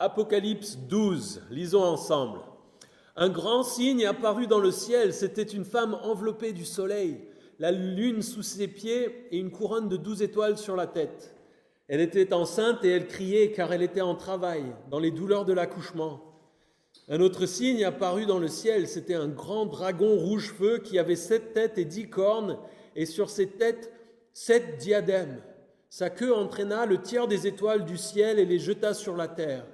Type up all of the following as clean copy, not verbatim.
Apocalypse 12, lisons ensemble. Un grand signe apparut dans le ciel, c'était une femme enveloppée du soleil, la lune sous ses pieds et une couronne de 12 étoiles sur la tête. Elle était enceinte et elle criait car elle était en travail, dans les douleurs de l'accouchement. Un autre signe apparut dans le ciel, c'était un grand dragon rouge-feu qui avait 7 têtes et 10 cornes, et sur ses têtes 7 diadèmes. Sa queue entraîna le tiers des étoiles du ciel et les jeta sur la terre.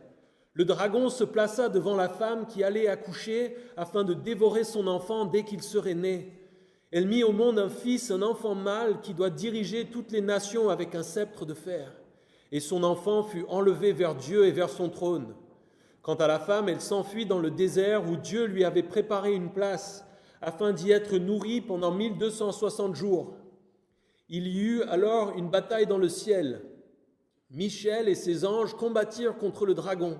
Le dragon se plaça devant la femme qui allait accoucher afin de dévorer son enfant dès qu'il serait né. Elle mit au monde un fils, un enfant mâle qui doit diriger toutes les nations avec un sceptre de fer. Et son enfant fut enlevé vers Dieu et vers son trône. Quant à la femme, elle s'enfuit dans le désert où Dieu lui avait préparé une place afin d'y être nourrie pendant 1260 jours. Il y eut alors une bataille dans le ciel. Michel et ses anges combattirent contre le dragon.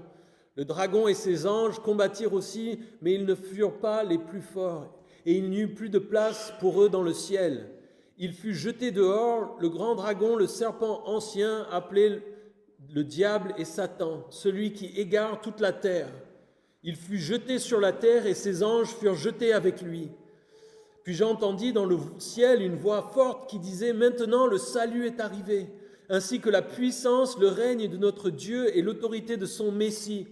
Le dragon et ses anges combattirent aussi, mais ils ne furent pas les plus forts, et il n'y eut plus de place pour eux dans le ciel. Il fut jeté dehors, le grand dragon, le serpent ancien, appelé le diable et Satan, celui qui égare toute la terre. Il fut jeté sur la terre et ses anges furent jetés avec lui. Puis j'entendis dans le ciel une voix forte qui disait « Maintenant le salut est arrivé, ainsi que la puissance, le règne de notre Dieu et l'autorité de son Messie.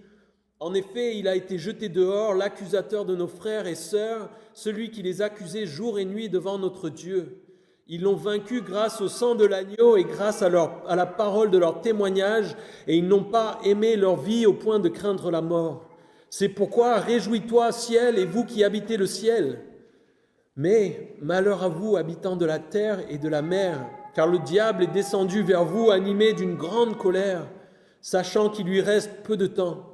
En effet, il a été jeté dehors, l'accusateur de nos frères et sœurs, celui qui les accusait jour et nuit devant notre Dieu. Ils l'ont vaincu grâce au sang de l'agneau et grâce à la parole de leur témoignage, et ils n'ont pas aimé leur vie au point de craindre la mort. C'est pourquoi réjouis-toi, ciel, et vous qui habitez le ciel. Mais malheur à vous, habitants de la terre et de la mer, car le diable est descendu vers vous animé d'une grande colère, sachant qu'il lui reste peu de temps.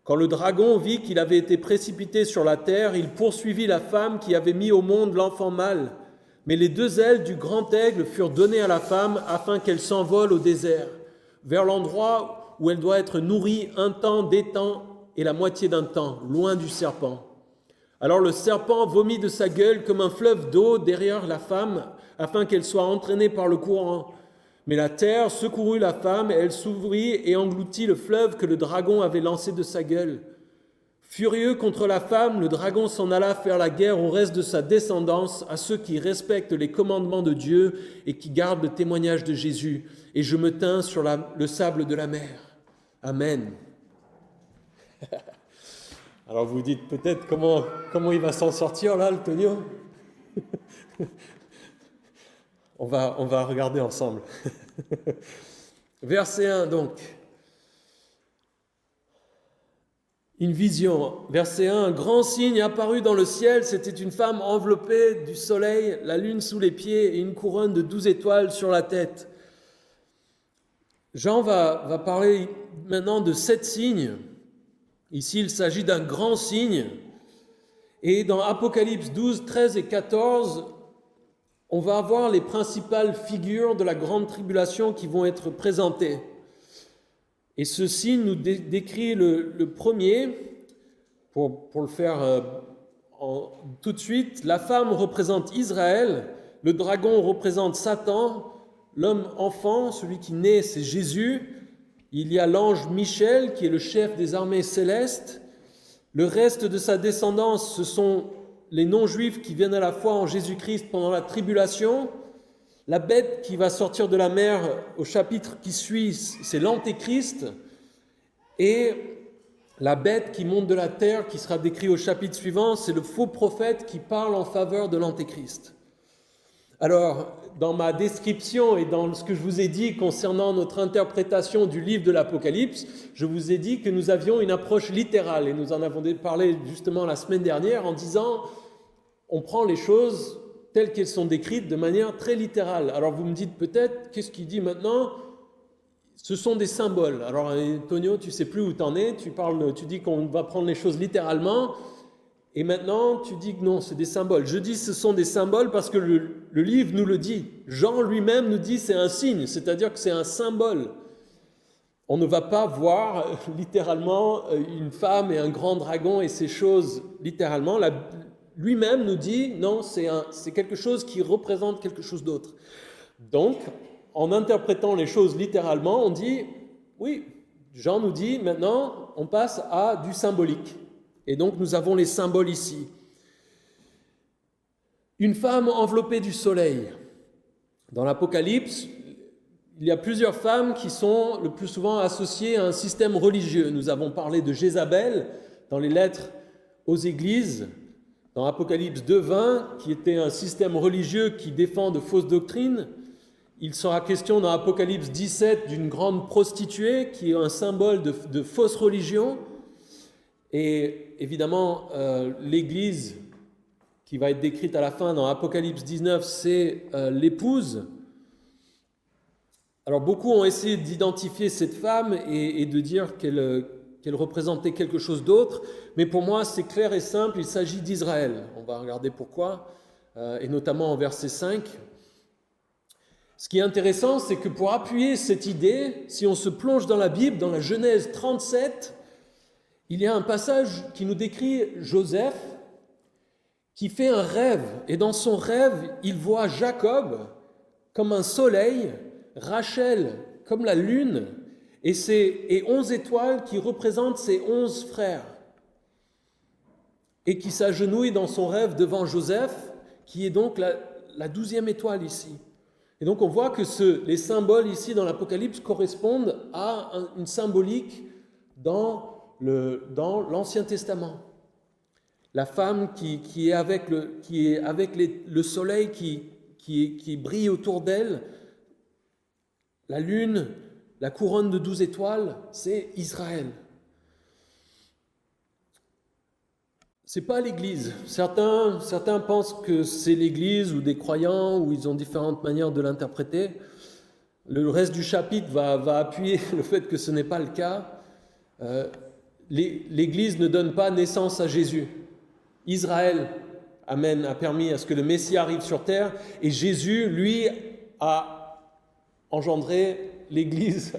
Quand le dragon vit qu'il avait été précipité sur la terre, il poursuivit la femme qui avait mis au monde l'enfant mâle. Mais les 2 ailes du grand aigle furent données à la femme afin qu'elle s'envole au désert, vers l'endroit où elle doit être nourrie 1 temps, des temps et la moitié d'un temps, loin du serpent. Alors le serpent vomit de sa gueule comme un fleuve d'eau derrière la femme, afin qu'elle soit entraînée par le courant. Mais la terre secourut la femme, et elle s'ouvrit et engloutit le fleuve que le dragon avait lancé de sa gueule. Furieux contre la femme, le dragon s'en alla faire la guerre au reste de sa descendance, à ceux qui respectent les commandements de Dieu et qui gardent le témoignage de Jésus. Et je me tins sur le sable de la mer. Amen. Alors vous dites peut-être comment il va s'en sortir là, le Tonio. On va regarder ensemble. Verset 1 donc. Une vision. Verset 1. Un grand signe apparut dans le ciel. C'était une femme enveloppée du soleil, la lune sous les pieds et une couronne de 12 étoiles sur la tête. Jean va parler maintenant de 7 signes. Ici, il s'agit d'un grand signe. Et dans Apocalypse 12, 13 et 14, on va avoir les principales figures de la grande tribulation qui vont être présentées. Et ce signe nous décrit le premier, pour le faire tout de suite. La femme représente Israël, le dragon représente Satan, l'homme enfant, celui qui naît, c'est Jésus. Il y a l'ange Michel qui est le chef des armées célestes. Le reste de sa descendance, ce sont les non-juifs qui viennent à la foi en Jésus-Christ pendant la tribulation. La bête qui va sortir de la mer au chapitre qui suit, c'est l'Antéchrist. Et la bête qui monte de la terre, qui sera décrit au chapitre suivant, c'est le faux prophète qui parle en faveur de l'Antéchrist. Alors, dans ma description et dans ce que je vous ai dit concernant notre interprétation du livre de l'Apocalypse, je vous ai dit que nous avions une approche littérale et nous en avons parlé justement la semaine dernière en disant on prend les choses telles qu'elles sont décrites de manière très littérale. Alors vous me dites peut-être, qu'est-ce qu'il dit maintenant ? Ce sont des symboles. Alors Antonio, tu ne sais plus où tu en es, tu dis qu'on va prendre les choses littéralement. Et maintenant, tu dis que non, c'est des symboles. Je dis ce sont des symboles parce que le livre nous le dit. Jean lui-même nous dit c'est un signe, c'est-à-dire que c'est un symbole. On ne va pas voir littéralement une femme et un grand dragon et ces choses littéralement. Lui-même nous dit non, c'est quelque chose qui représente quelque chose d'autre. Donc, en interprétant les choses littéralement, on dit oui, Jean nous dit maintenant on passe à du symbolique. Et donc nous avons les symboles ici. Une femme enveloppée du soleil. Dans l'Apocalypse, il y a plusieurs femmes qui sont le plus souvent associées à un système religieux. Nous avons parlé de Jézabel dans les lettres aux églises, dans Apocalypse 2:20, qui était un système religieux qui défend de fausses doctrines. Il sera question dans Apocalypse 17 d'une grande prostituée qui est un symbole de fausse religion. Et évidemment, l'Église qui va être décrite à la fin dans Apocalypse 19, c'est l'épouse. Alors beaucoup ont essayé d'identifier cette femme et de dire qu'elle représentait quelque chose d'autre, mais pour moi c'est clair et simple, il s'agit d'Israël. On va regarder pourquoi, et notamment en verset 5. Ce qui est intéressant, c'est que pour appuyer cette idée, si on se plonge dans la Bible, dans la Genèse 37, il y a un passage qui nous décrit Joseph qui fait un rêve, et dans son rêve, il voit Jacob comme un soleil, Rachel comme la lune, et 11 étoiles qui représentent ses 11 frères, et qui s'agenouillent dans son rêve devant Joseph, qui est donc la 12e étoile ici. Et donc on voit que les symboles ici dans l'Apocalypse correspondent à une symbolique dans l'Ancien Testament. La femme qui est avec le soleil qui brille autour d'elle, la lune, la couronne de 12 étoiles, c'est Israël. C'est pas l'Église. Certains pensent que c'est l'Église ou des croyants, ou ils ont différentes manières de l'interpréter. Le reste du chapitre va appuyer le fait que ce n'est pas le cas. L'Église ne donne pas naissance à Jésus. Israël a permis à ce que le Messie arrive sur terre, et Jésus, lui, a engendré l'Église.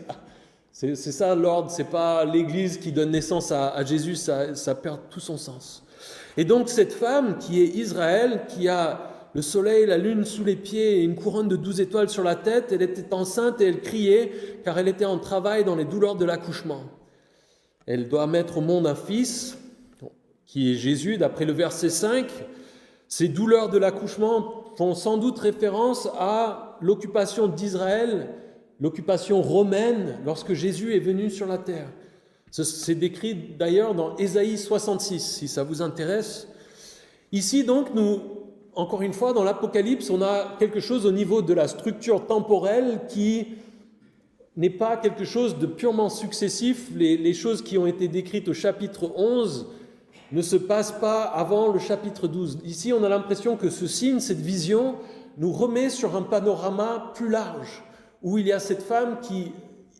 C'est ça l'ordre, c'est pas l'Église qui donne naissance à Jésus, ça perd tout son sens. Et donc cette femme qui est Israël, qui a le soleil, la lune sous les pieds et une couronne de 12 étoiles sur la tête, elle était enceinte et elle criait car elle était en travail dans les douleurs de l'accouchement. Elle doit mettre au monde un fils, qui est Jésus, d'après le verset 5. Ces douleurs de l'accouchement font sans doute référence à l'occupation d'Israël, l'occupation romaine, lorsque Jésus est venu sur la terre. C'est décrit d'ailleurs dans Ésaïe 66, si ça vous intéresse. Ici donc, encore une fois, dans l'Apocalypse, on a quelque chose au niveau de la structure temporelle qui n'est pas quelque chose de purement successif. Les choses qui ont été décrites au chapitre 11 ne se passent pas avant le chapitre 12. Ici, on a l'impression que ce signe, cette vision, nous remet sur un panorama plus large, où il y a cette femme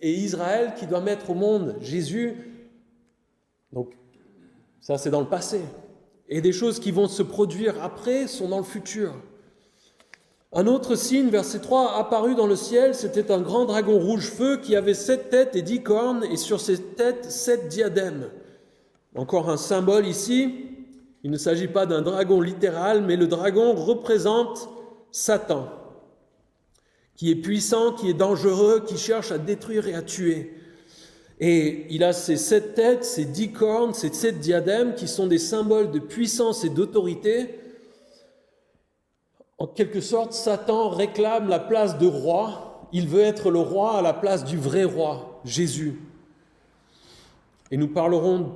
et Israël qui doit mettre au monde Jésus. Donc, ça c'est dans le passé. Et des choses qui vont se produire après sont dans le futur. Un autre signe, verset 3, apparut dans le ciel, c'était un grand dragon rouge feu qui avait 7 têtes et 10 cornes, et sur ses têtes 7 diadèmes. Encore un symbole ici. Il ne s'agit pas d'un dragon littéral, mais le dragon représente Satan, qui est puissant, qui est dangereux, qui cherche à détruire et à tuer. Et il a ces 7 têtes, ces 10 cornes, ces 7 diadèmes qui sont des symboles de puissance et d'autorité. En quelque sorte, Satan réclame la place de roi. Il veut être le roi à la place du vrai roi, Jésus. Et nous parlerons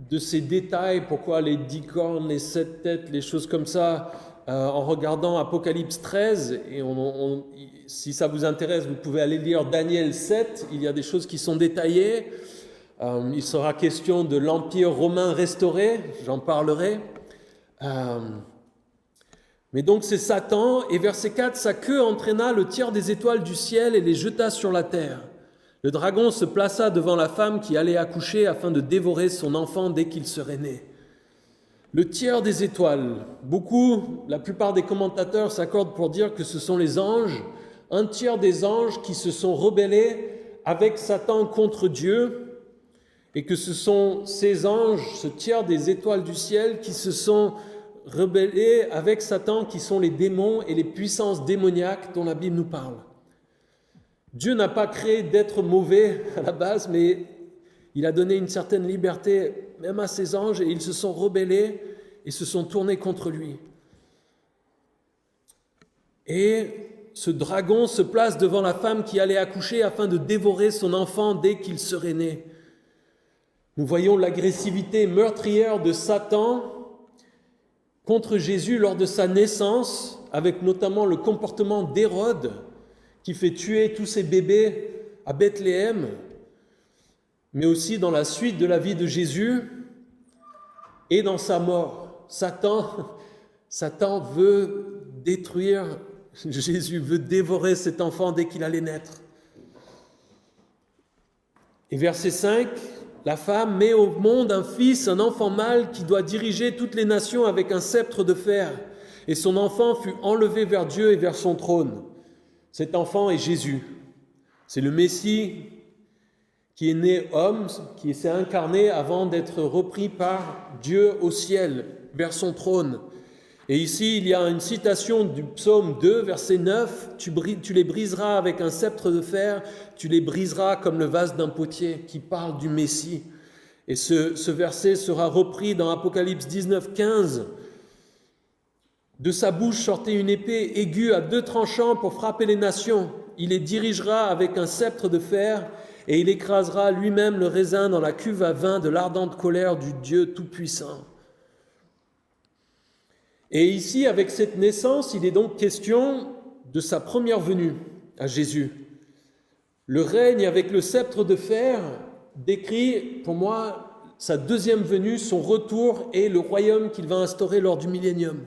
de ces détails, pourquoi les 10 cornes, les 7 têtes, les choses comme ça, en regardant Apocalypse 13, et si ça vous intéresse, vous pouvez aller lire Daniel 7, il y a des choses qui sont détaillées. Il sera question de l'Empire romain restauré, j'en parlerai. Mais donc c'est Satan, et verset 4, sa queue entraîna le tiers des étoiles du ciel et les jeta sur la terre. Le dragon se plaça devant la femme qui allait accoucher afin de dévorer son enfant dès qu'il serait né. Le tiers des étoiles, la plupart des commentateurs s'accordent pour dire que ce sont les anges, un tiers des anges qui se sont rebellés avec Satan contre Dieu, et que ce sont ces anges, ce tiers des étoiles du ciel, qui se sont rebellés avec Satan, qui sont les démons et les puissances démoniaques dont la Bible nous parle. Dieu n'a pas créé d'êtres mauvais à la base, mais Il a donné une certaine liberté même à ses anges et ils se sont rebellés et se sont tournés contre lui. Et ce dragon se place devant la femme qui allait accoucher afin de dévorer son enfant dès qu'il serait né. Nous voyons l'agressivité meurtrière de Satan contre Jésus lors de sa naissance, avec notamment le comportement d'Hérode, qui fait tuer tous ses bébés à Bethléem, mais aussi dans la suite de la vie de Jésus et dans sa mort. Satan veut détruire Jésus, veut dévorer cet enfant dès qu'il allait naître. Et verset 5, la femme met au monde un fils, un enfant mâle qui doit diriger toutes les nations avec un sceptre de fer. Et son enfant fut enlevé vers Dieu et vers son trône. Cet enfant est Jésus. C'est le Messie qui est né homme, qui s'est incarné avant d'être repris par Dieu au ciel, vers son trône. Et ici, il y a une citation du psaume 2, verset 9, « Tu les briseras avec un sceptre de fer, tu les briseras comme le vase d'un potier », qui parle du Messie. Et ce verset sera repris dans Apocalypse 19, 15. « De sa bouche sortait une épée aiguë à 2 tranchants pour frapper les nations. Il les dirigera avec un sceptre de fer et il écrasera lui-même le raisin dans la cuve à vin de l'ardente colère du Dieu Tout-Puissant. » Et ici, avec cette naissance, il est donc question de sa première venue à Jésus. Le règne avec le sceptre de fer décrit, pour moi, sa deuxième venue, son retour et le royaume qu'il va instaurer lors du millénium.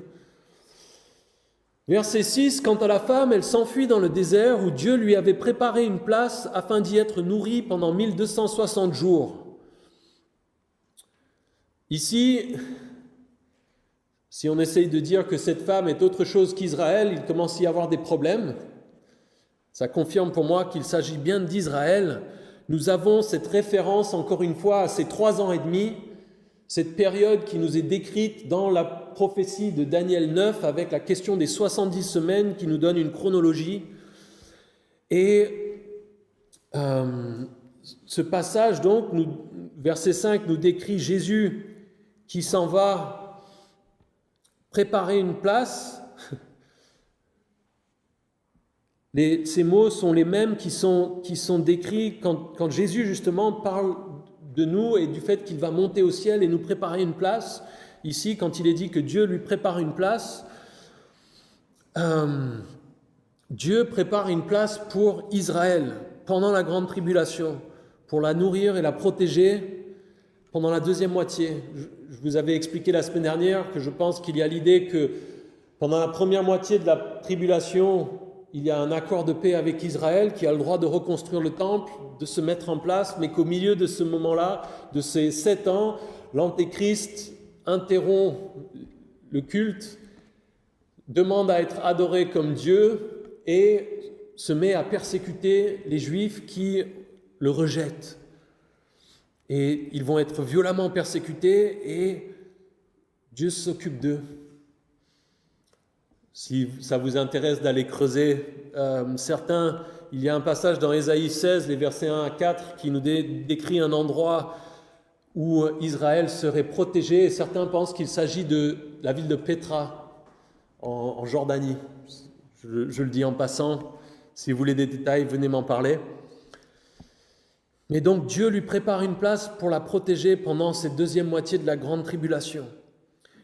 Verset 6, quant à la femme, elle s'enfuit dans le désert où Dieu lui avait préparé une place afin d'y être nourrie pendant 1260 jours. Ici, si on essaye de dire que cette femme est autre chose qu'Israël, il commence à y avoir des problèmes. Ça confirme pour moi qu'il s'agit bien d'Israël. Nous avons cette référence, encore une fois, à ces 3 ans et demi, cette période qui nous est décrite dans la prophétie de Daniel 9, avec la question des 70 semaines qui nous donne une chronologie. Et ce passage, donc, verset 5, nous décrit Jésus qui s'en va préparer une place. Ces mots sont les mêmes qui sont décrits quand Jésus justement parle de nous et du fait qu'il va monter au ciel et nous préparer une place. Ici, quand il est dit que Dieu lui prépare une place, Dieu prépare une place pour Israël pendant la grande tribulation, pour la nourrir et la protéger pendant la deuxième moitié. Je vous avais expliqué la semaine dernière que je pense qu'il y a l'idée que pendant la première moitié de la tribulation, il y a un accord de paix avec Israël qui a le droit de reconstruire le temple, de se mettre en place, mais qu'au milieu de ce moment-là, de ces 7 ans, l'Antéchrist interrompt le culte, demande à être adoré comme Dieu et se met à persécuter les Juifs qui le rejettent. Et ils vont être violemment persécutés et Dieu s'occupe d'eux. Si ça vous intéresse d'aller creuser certains, il y a un passage dans Ésaïe 16, les versets 1 à 4, qui nous décrit un endroit où Israël serait protégé. Et certains pensent qu'il s'agit de la ville de Pétra, en Jordanie. Je le dis en passant. Si vous voulez des détails, venez m'en parler. Mais donc Dieu lui prépare une place pour la protéger pendant cette deuxième moitié de la grande tribulation.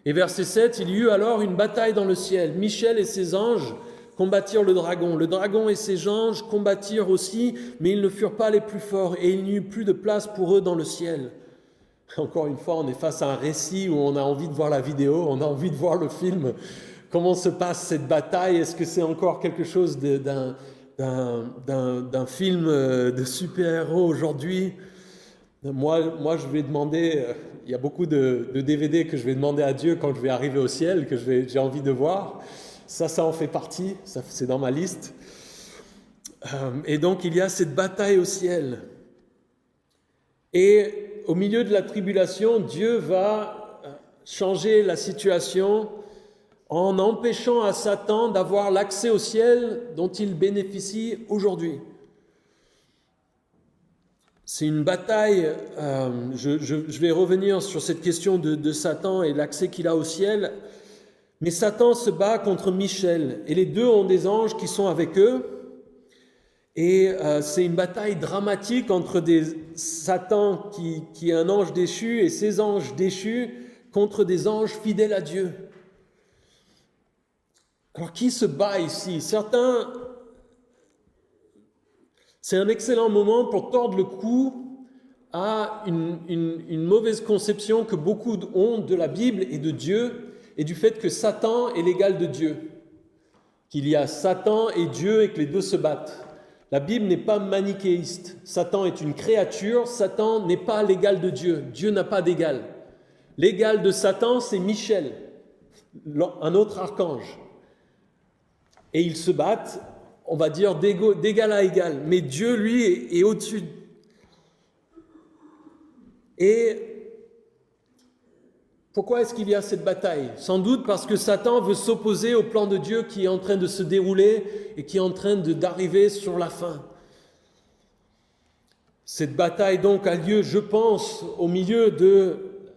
Et verset 7, il y eut alors une bataille dans le ciel. Michel et ses anges combattirent le dragon. Le dragon et ses anges combattirent aussi, mais ils ne furent pas les plus forts et il n'y eut plus de place pour eux dans le ciel. Encore une fois, on est face à un récit où on a envie de voir la vidéo, on a envie de voir le film. Comment se passe cette bataille? Est-ce que c'est encore quelque chose d'un film de super-héros aujourd'hui? Moi, je vais demander, il y a beaucoup de DVD que je vais demander à Dieu quand je vais arriver au ciel, que j'ai envie de voir. Ça en fait partie, ça, c'est dans ma liste. Et donc, il y a cette bataille au ciel. Et au milieu de la tribulation, Dieu va changer la situation en empêchant à Satan d'avoir l'accès au ciel dont il bénéficie aujourd'hui. C'est une bataille, je vais revenir sur cette question de Satan et l'accès qu'il a au ciel, mais Satan se bat contre Michel, et les deux ont des anges qui sont avec eux, et c'est une bataille dramatique entre Satan qui est un ange déchu et ses anges déchus contre des anges fidèles à Dieu. Alors qui se bat ici? Certains, c'est un excellent moment pour tordre le cou à une mauvaise conception que beaucoup ont de la Bible et de Dieu et du fait que Satan est l'égal de Dieu, qu'il y a Satan et Dieu et que les deux se battent. La Bible n'est pas manichéiste. Satan est une créature, Satan n'est pas l'égal de Dieu. Dieu n'a pas d'égal. L'égal de Satan, c'est Michel, un autre archange. Et ils se battent, on va dire, d'égal à égal. Mais Dieu, lui, est au-dessus. Et pourquoi est-ce qu'il y a cette bataille? Sans doute parce que Satan veut s'opposer au plan de Dieu qui est en train de se dérouler et qui est en train d'arriver sur la fin. Cette bataille donc a lieu, je pense, au milieu de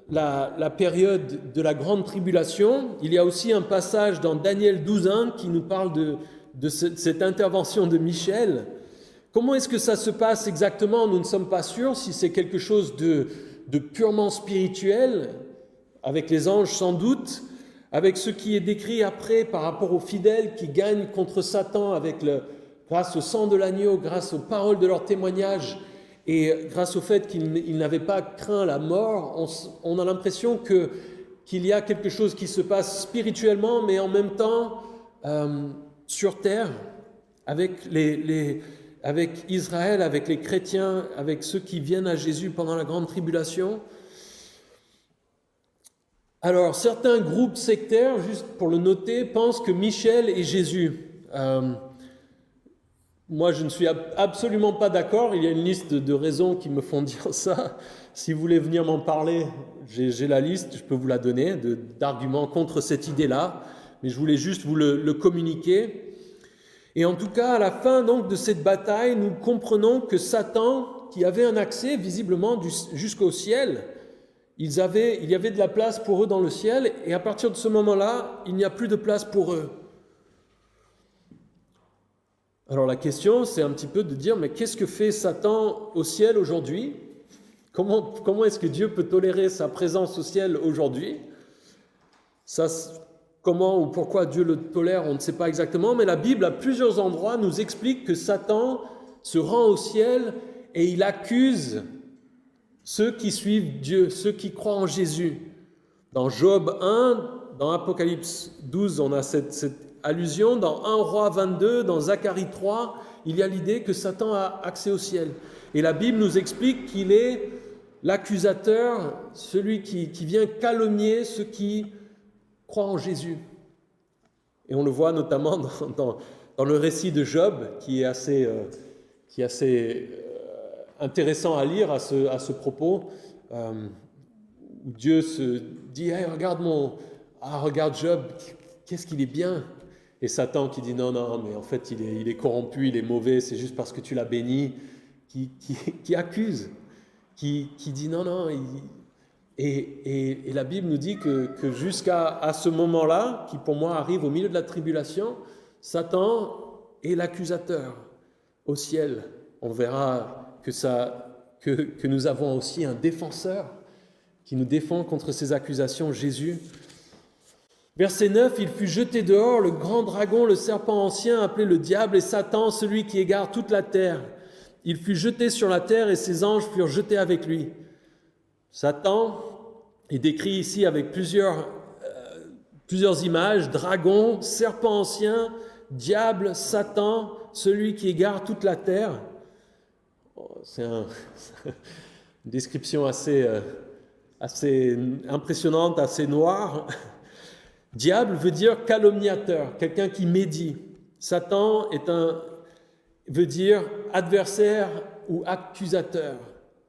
la période de la grande tribulation. Il y a aussi un passage dans Daniel 12:1 qui nous parle de cette intervention de Michel. Comment est-ce que ça se passe exactement? Nous ne sommes pas sûrs si c'est quelque chose de purement spirituel, avec les anges sans doute, avec ce qui est décrit après par rapport aux fidèles qui gagnent contre Satan grâce au sang de l'agneau, grâce aux paroles de leur témoignage et grâce au fait qu'ils n'avaient pas craint la mort. On a l'impression qu'il y a quelque chose qui se passe spirituellement, mais en même temps sur terre, avec Israël, avec les chrétiens, avec ceux qui viennent à Jésus pendant la grande tribulation. Alors, certains groupes sectaires, juste pour le noter, pensent que Michel est Jésus. Moi, je ne suis absolument pas d'accord. Il y a une liste de raisons qui me font dire ça. Si vous voulez venir m'en parler, j'ai la liste, je peux vous la donner, d'arguments contre cette idée-là. Mais je voulais juste vous le communiquer. Et en tout cas, à la fin donc, de cette bataille, nous comprenons que Satan, qui avait un accès visiblement jusqu'au ciel, il y avait de la place pour eux dans le ciel, et à partir de ce moment-là, il n'y a plus de place pour eux. Alors la question, c'est un petit peu de dire, mais qu'est-ce que fait Satan au ciel aujourd'hui? Comment est-ce que Dieu peut tolérer sa présence au ciel aujourd'hui? Ça, comment ou pourquoi Dieu le tolère, on ne sait pas exactement, mais la Bible, à plusieurs endroits, nous explique que Satan se rend au ciel et il accuse ceux qui suivent Dieu, ceux qui croient en Jésus. Dans Job 1, dans Apocalypse 12, on a cette allusion. Dans 1 Roi 22, dans Zacharie 3, il y a l'idée que Satan a accès au ciel. Et la Bible nous explique qu'il est l'accusateur, celui qui vient calomnier ceux qui croient en Jésus. Et on le voit notamment dans le récit de Job, qui est assez intéressant à lire à ce propos, où Dieu se dit hey, regarde Job, qu'est-ce qu'il est bien. Et Satan qui dit non, mais en fait il est corrompu, il est mauvais, c'est juste parce que tu l'as béni, qui accuse, qui dit non. Et la Bible nous dit que jusqu'à ce moment-là, qui pour moi arrive au milieu de la tribulation, Satan est l'accusateur au ciel. On verra que nous avons aussi un défenseur qui nous défend contre ces accusations, Jésus. Verset 9, il fut jeté dehors, le grand dragon, le serpent ancien, appelé le diable et Satan, celui qui égare toute la terre. Il fut jeté sur la terre et ses anges furent jetés avec lui. Satan est décrit ici avec plusieurs images, dragon, serpent ancien, diable, Satan, celui qui égare toute la terre. C'est une description assez impressionnante, assez noire. Diable veut dire calomniateur, quelqu'un qui médit. Satan veut dire adversaire ou accusateur.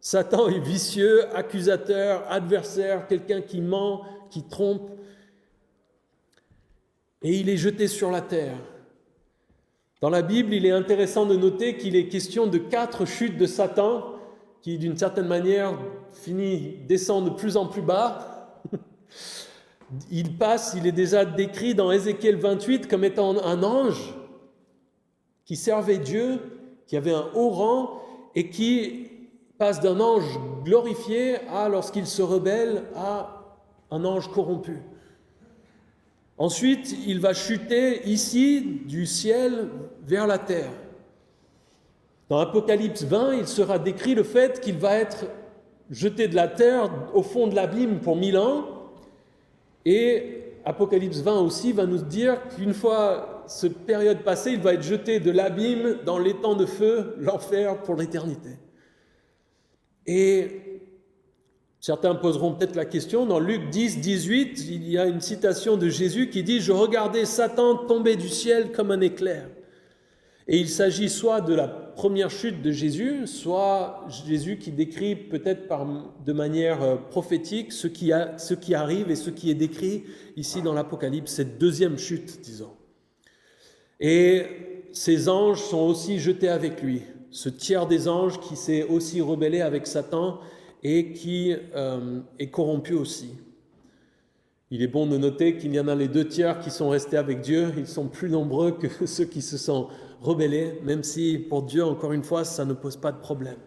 Satan est vicieux, accusateur, adversaire, quelqu'un qui ment, qui trompe. Et il est jeté sur la terre. Dans la Bible, il est intéressant de noter qu'il est question de 4 chutes de Satan qui d'une certaine manière descend de plus en plus bas. Il est déjà décrit dans Ézéchiel 28 comme étant un ange qui servait Dieu, qui avait un haut rang et qui passe d'un ange glorifié à, lorsqu'il se rebelle, à un ange corrompu. Ensuite, il va chuter ici du ciel vers la terre. Dans Apocalypse 20, il sera décrit le fait qu'il va être jeté de la terre au fond de l'abîme pour 1000 ans. Et Apocalypse 20 aussi va nous dire qu'une fois cette période passée, il va être jeté de l'abîme dans l'étang de feu, l'enfer pour l'éternité. Et certains poseront peut-être la question, dans Luc 10, 18, il y a une citation de Jésus qui dit « Je regardais Satan tomber du ciel comme un éclair ». Et il s'agit soit de la première chute de Jésus, soit Jésus qui décrit peut-être de manière prophétique ce qui arrive et ce qui est décrit ici dans l'Apocalypse, cette deuxième chute, disons. Et ces anges sont aussi jetés avec lui, ce tiers des anges qui s'est aussi rebellé avec Satan et qui est corrompu aussi. Il est bon de noter qu'il y en a les 2 tiers qui sont restés avec Dieu, ils sont plus nombreux que ceux qui se sont rebellés, même si pour Dieu, encore une fois, ça ne pose pas de problème.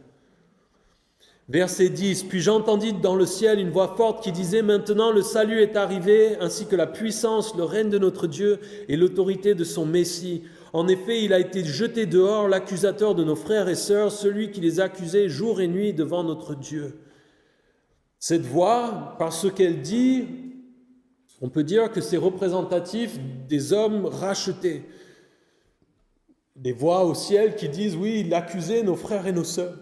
Verset 10, « Puis j'entendis dans le ciel une voix forte qui disait « Maintenant le salut est arrivé, ainsi que la puissance, le règne de notre Dieu et l'autorité de son Messie. En effet, il a été jeté dehors, l'accusateur de nos frères et sœurs, celui qui les accusait jour et nuit devant notre Dieu. » Cette voix, par ce qu'elle dit, on peut dire que c'est représentatif des hommes rachetés. Des voix au ciel qui disent « Oui, il accusait nos frères et nos sœurs. »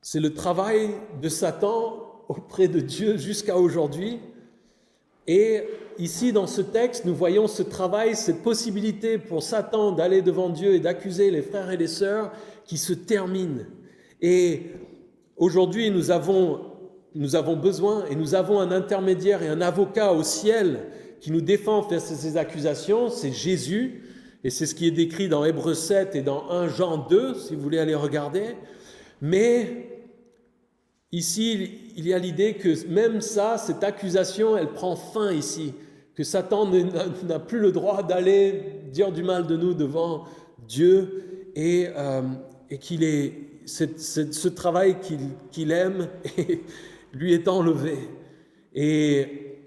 C'est le travail de Satan auprès de Dieu jusqu'à aujourd'hui. Et ici, dans ce texte, nous voyons ce travail, cette possibilité pour Satan d'aller devant Dieu et d'accuser les frères et les sœurs qui se termine. Et aujourd'hui, nous avons besoin et nous avons un intermédiaire et un avocat au ciel qui nous défend face à ces accusations, c'est Jésus. Et c'est ce qui est décrit dans Hébreux 7 et dans 1 Jean 2, si vous voulez aller regarder. Mais ici, il y a l'idée que même ça, cette accusation, elle prend fin ici. Que Satan n'a plus le droit d'aller dire du mal de nous devant Dieu et qu'il est ce travail qu'il aime lui est enlevé. Et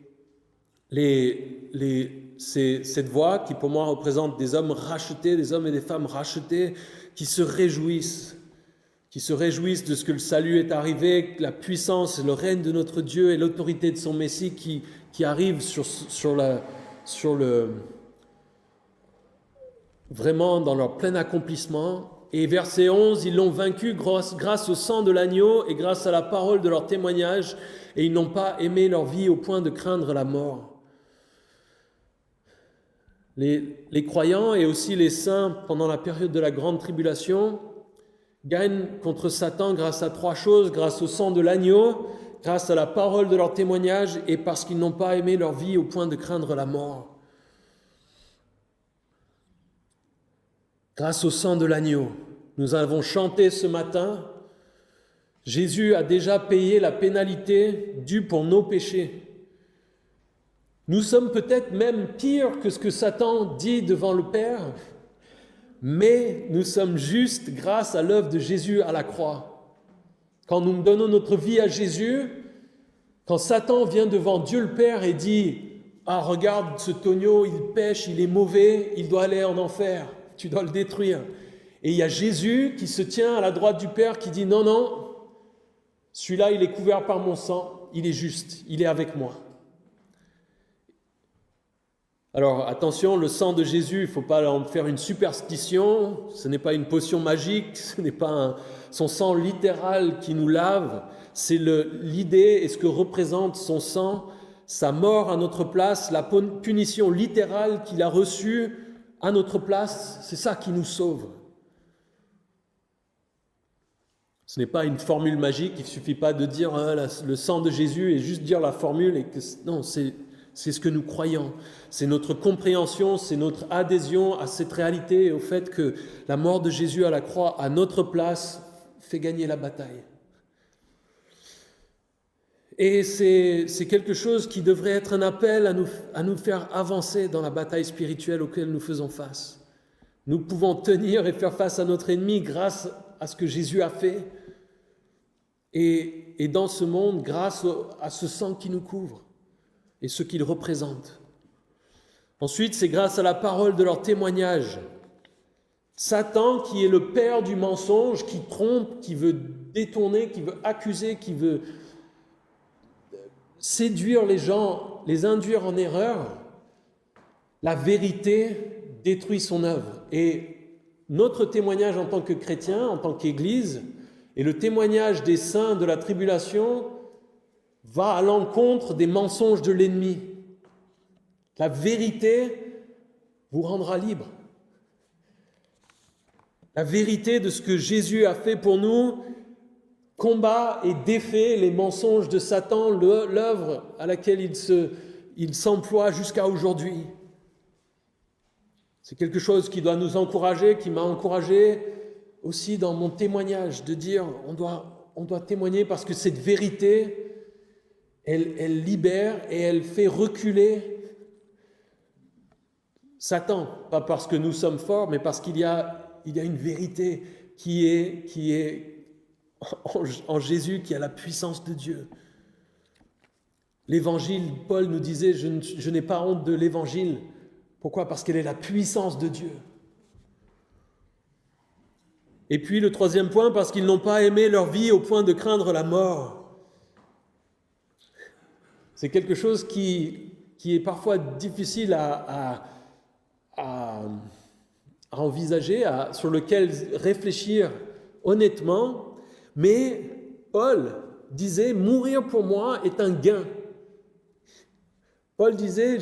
c'est cette voix qui pour moi représente des hommes rachetés, des hommes et des femmes rachetés qui se réjouissent de ce que le salut est arrivé, la puissance, le règne de notre Dieu et l'autorité de son Messie qui arrivent vraiment dans leur plein accomplissement. Et verset 11, ils l'ont vaincu grâce au sang de l'agneau et grâce à la parole de leur témoignage, et ils n'ont pas aimé leur vie au point de craindre la mort. Les croyants et aussi les saints, pendant la période de la grande tribulation, gagnent contre Satan grâce à 3 choses, grâce au sang de l'agneau, grâce à la parole de leur témoignage et parce qu'ils n'ont pas aimé leur vie au point de craindre la mort. Grâce au sang de l'agneau, nous avons chanté ce matin, Jésus a déjà payé la pénalité due pour nos péchés. Nous sommes peut-être même pires que ce que Satan dit devant le Père, mais nous sommes justes grâce à l'œuvre de Jésus à la croix. Quand nous donnons notre vie à Jésus, quand Satan vient devant Dieu le Père et dit « Ah, regarde ce tonneau, il pêche, il est mauvais, il doit aller en enfer, tu dois le détruire. » Et il y a Jésus qui se tient à la droite du Père qui dit « Non, non, celui-là il est couvert par mon sang, il est juste, il est avec moi. » Alors attention, le sang de Jésus, il ne faut pas en faire une superstition, ce n'est pas une potion magique, ce n'est pas son sang littéral qui nous lave, c'est l'idée et ce que représente son sang, sa mort à notre place, la punition littérale qu'il a reçue à notre place, c'est ça qui nous sauve. Ce n'est pas une formule magique, il ne suffit pas de dire le sang de Jésus et juste dire la formule. Non, c'est ce que nous croyons. C'est notre compréhension, c'est notre adhésion à cette réalité et au fait que la mort de Jésus à la croix, à notre place, fait gagner la bataille. Et c'est quelque chose qui devrait être un appel à nous faire avancer dans la bataille spirituelle auquel nous faisons face. Nous pouvons tenir et faire face à notre ennemi grâce à ce que Jésus a fait et dans ce monde grâce à ce sang qui nous couvre et ce qu'il représente. Ensuite, c'est grâce à la parole de leur témoignage. Satan, qui est le père du mensonge, qui trompe, qui veut détourner, qui veut accuser, qui veut séduire les gens, les induire en erreur, la vérité détruit son œuvre. Et notre témoignage en tant que chrétien, en tant qu'Église, et le témoignage des saints de la tribulation va à l'encontre des mensonges de l'ennemi. La vérité vous rendra libre. La vérité de ce que Jésus a fait pour nous combat et défait les mensonges de Satan, l'œuvre à laquelle il s'emploie jusqu'à aujourd'hui. C'est quelque chose qui doit nous encourager, qui m'a encouragé aussi dans mon témoignage, de dire on doit témoigner parce que cette vérité, elle libère et elle fait reculer Satan, pas parce que nous sommes forts, mais parce qu'il y a une vérité qui est en Jésus, qui a la puissance de Dieu. L'évangile, Paul nous disait, je n'ai pas honte de l'évangile. Pourquoi ? Parce qu'elle est la puissance de Dieu. Et puis le troisième point, parce qu'ils n'ont pas aimé leur vie au point de craindre la mort. C'est quelque chose qui est parfois difficile à envisager, sur lequel réfléchir honnêtement. Mais Paul disait, mourir pour moi est un gain. Paul disait,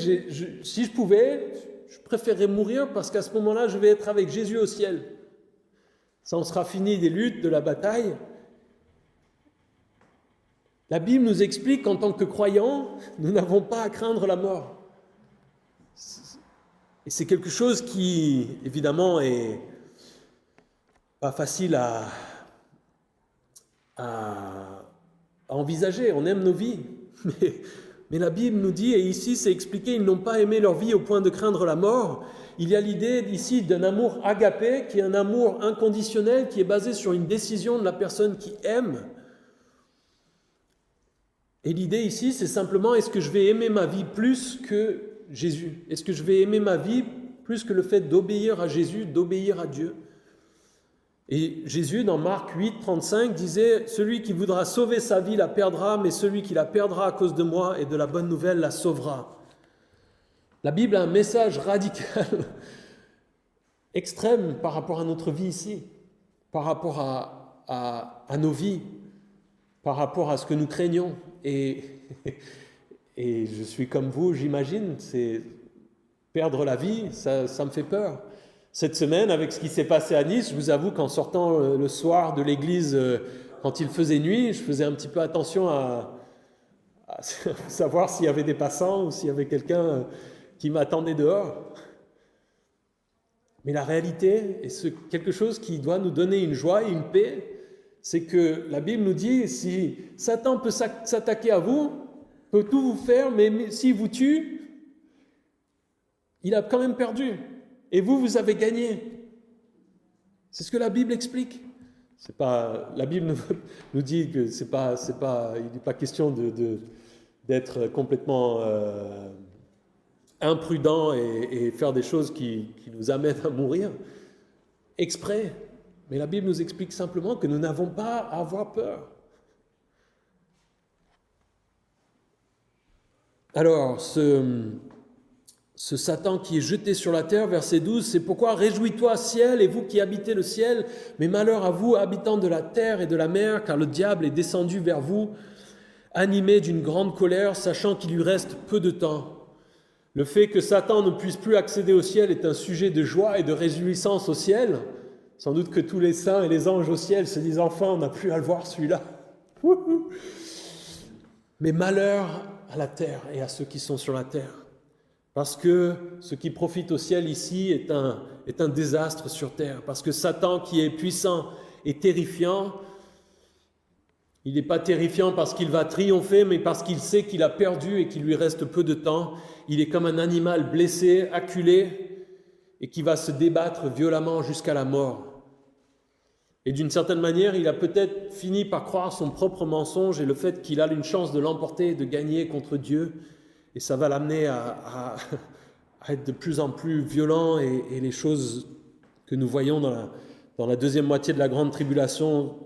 si je pouvais, je préférerais mourir parce qu'à ce moment-là, je vais être avec Jésus au ciel. Ça en sera fini des luttes, de la bataille. La Bible nous explique qu'en tant que croyants, nous n'avons pas à craindre la mort. Et c'est quelque chose qui, évidemment, est pas facile à envisager. On aime nos vies, mais la Bible nous dit, et ici c'est expliqué, ils n'ont pas aimé leur vie au point de craindre la mort. Il y a l'idée ici d'un amour agapé, qui est un amour inconditionnel, qui est basé sur une décision de la personne qui aime. Et l'idée ici, c'est simplement, est-ce que je vais aimer ma vie plus que Jésus ? Est-ce que je vais aimer ma vie plus que le fait d'obéir à Jésus, d'obéir à Dieu ? Et Jésus, dans Marc 8, 35, disait « Celui qui voudra sauver sa vie la perdra, mais celui qui la perdra à cause de moi et de la bonne nouvelle la sauvera. » La Bible a un message radical, extrême par rapport à notre vie ici, par rapport à nos vies, par rapport à ce que nous craignons. Et je suis comme vous, j'imagine, c'est perdre la vie, ça me fait peur. Cette semaine, avec ce qui s'est passé à Nice, je vous avoue qu'en sortant le soir de l'église, quand il faisait nuit, je faisais un petit peu attention à savoir s'il y avait des passants ou s'il y avait quelqu'un qui m'attendait dehors. Mais la réalité, et c'est quelque chose qui doit nous donner une joie et une paix, c'est que la Bible nous dit, si Satan peut s'attaquer à vous, peut tout vous faire, mais s'il vous tue, il a quand même perdu. Et vous avez gagné. C'est ce que la Bible explique. La Bible nous dit que il n'est pas question d'être complètement imprudent et faire des choses qui nous amènent à mourir exprès. Mais la Bible nous explique simplement que nous n'avons pas à avoir peur. Alors, ce Satan qui est jeté sur la terre, verset 12, c'est pourquoi réjouis-toi ciel et vous qui habitez le ciel, mais malheur à vous habitants de la terre et de la mer, car le diable est descendu vers vous, animé d'une grande colère, sachant qu'il lui reste peu de temps. Le fait que Satan ne puisse plus accéder au ciel est un sujet de joie et de réjouissance au ciel. Sans doute que tous les saints et les anges au ciel se disent enfin on n'a plus à le voir celui-là. Mais malheur à la terre et à ceux qui sont sur la terre. Parce que ce qui profite au ciel ici est un désastre sur terre. Parce que Satan, qui est puissant est terrifiant. Il n'est pas terrifiant parce qu'il va triompher, mais parce qu'il sait qu'il a perdu et qu'il lui reste peu de temps. Il est comme un animal blessé, acculé, et qui va se débattre violemment jusqu'à la mort. Et d'une certaine manière, il a peut-être fini par croire son propre mensonge et le fait qu'il a une chance de l'emporter, de gagner contre Dieu. Et ça va l'amener à être de plus en plus violent. Et les choses que nous voyons dans la deuxième moitié de la grande tribulation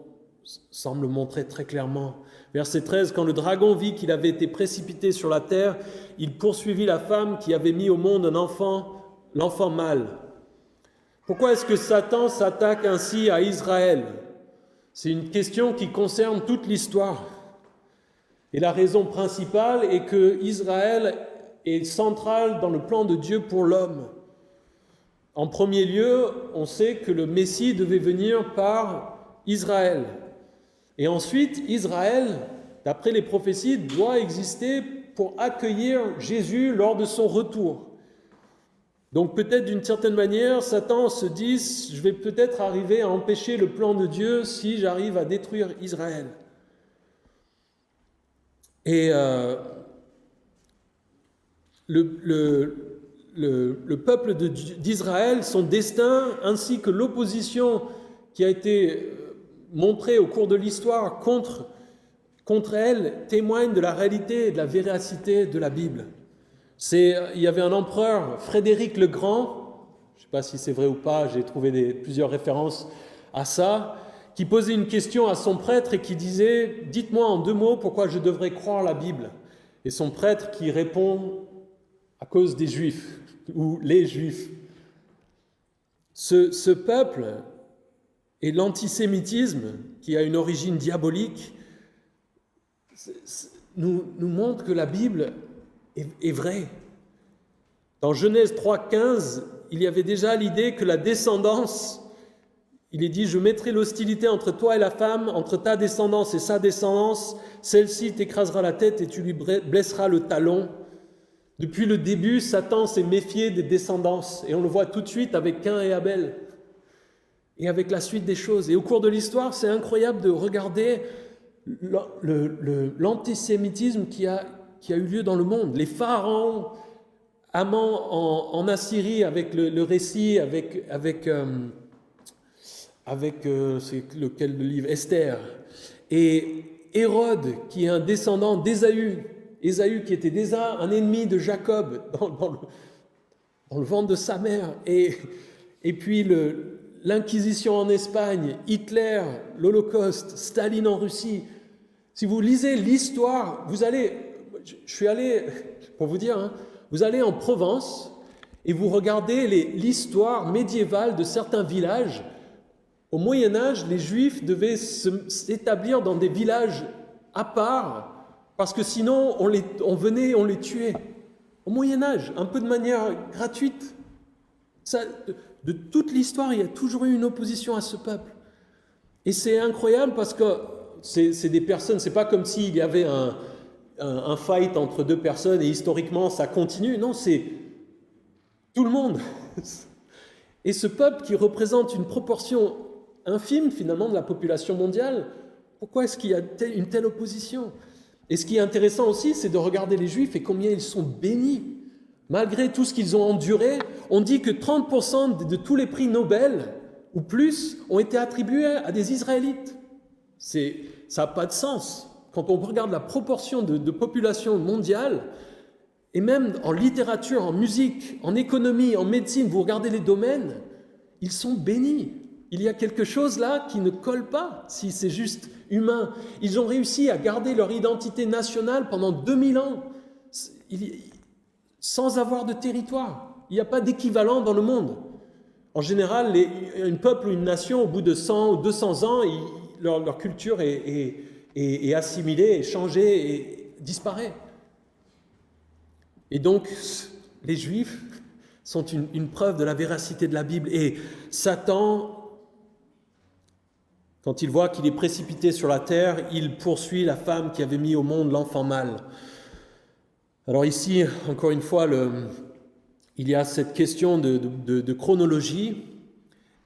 semble montrer très clairement. Verset 13, quand le dragon vit qu'il avait été précipité sur la terre, il poursuivit la femme qui avait mis au monde un enfant, l'enfant mâle. Pourquoi est-ce que Satan s'attaque ainsi à Israël? C'est une question qui concerne toute l'histoire. Et la raison principale est que Israël est central dans le plan de Dieu pour l'homme. En premier lieu, on sait que le Messie devait venir par Israël. Et ensuite, Israël, d'après les prophéties, doit exister pour accueillir Jésus lors de son retour. Donc peut-être d'une certaine manière, Satan se dit « Je vais peut-être arriver à empêcher le plan de Dieu si j'arrive à détruire Israël. » Et le peuple d'Israël, son destin, ainsi que l'opposition qui a été montrée au cours de l'histoire contre elle, témoignent de la réalité et de la véracité de la Bible. Il y avait un empereur, Frédéric le Grand, je ne sais pas si c'est vrai ou pas, j'ai trouvé plusieurs références à ça, qui posait une question à son prêtre et qui disait « Dites-moi en 2 mots pourquoi je devrais croire la Bible ?» Et son prêtre qui répond « À cause des Juifs » ou « les Juifs ». Ce peuple et l'antisémitisme, qui a une origine diabolique, nous montrent que la Bible est vraie. Dans Genèse 3,15, il y avait déjà l'idée que la descendance, il est dit « Je mettrai l'hostilité entre toi et la femme, entre ta descendance et sa descendance, celle-ci t'écrasera la tête et tu lui blesseras le talon. » Depuis le début, Satan s'est méfié des descendances, et on le voit tout de suite avec Caïn et Abel, et avec la suite des choses. Et au cours de l'histoire, c'est incroyable de regarder l'antisémitisme qui a eu lieu dans le monde. Les pharaons, Haman en Assyrie, avec le récit, c'est lequel le livre, Esther, et Hérode, qui est un descendant d'Ésaü, Ésaü qui était déjà un ennemi de Jacob dans le ventre de sa mère, et puis l'Inquisition en Espagne, Hitler, l'Holocauste, Staline en Russie. Si vous lisez l'histoire, je suis allé, pour vous dire, vous allez en Provence et vous regardez l'histoire médiévale de certains villages. Au Moyen-Âge, les Juifs devaient s'établir dans des villages à part parce que sinon on les tuait. Au Moyen-Âge, un peu de manière gratuite. De toute l'histoire, il y a toujours eu une opposition à ce peuple. Et c'est incroyable parce que c'est des personnes, c'est pas comme s'il y avait un fight entre 2 personnes et historiquement ça continue. Non, c'est tout le monde. Et ce peuple qui représente une proportion infime finalement de la population mondiale, pourquoi est-ce qu'il y a une telle opposition? Et ce qui est intéressant aussi, c'est de regarder les Juifs et combien ils sont bénis. Malgré tout ce qu'ils ont enduré, on dit que 30% de tous les prix Nobel, ou plus, ont été attribués à des Israélites. Ça n'a pas de sens. Quand on regarde la proportion de population mondiale, et même en littérature, en musique, en économie, en médecine, vous regardez les domaines, ils sont bénis. Il y a quelque chose là qui ne colle pas, si c'est juste humain. Ils ont réussi à garder leur identité nationale pendant 2000 ans, sans avoir de territoire. Il n'y a pas d'équivalent dans le monde. En général, un peuple ou une nation, au bout de 100 ou 200 ans, leur culture est assimilée, est changée et disparaît. Et donc, les Juifs sont une preuve de la véracité de la Bible. Et Satan, quand il voit qu'il est précipité sur la terre, il poursuit la femme qui avait mis au monde l'enfant mâle. Alors ici, encore une fois, il y a cette question de chronologie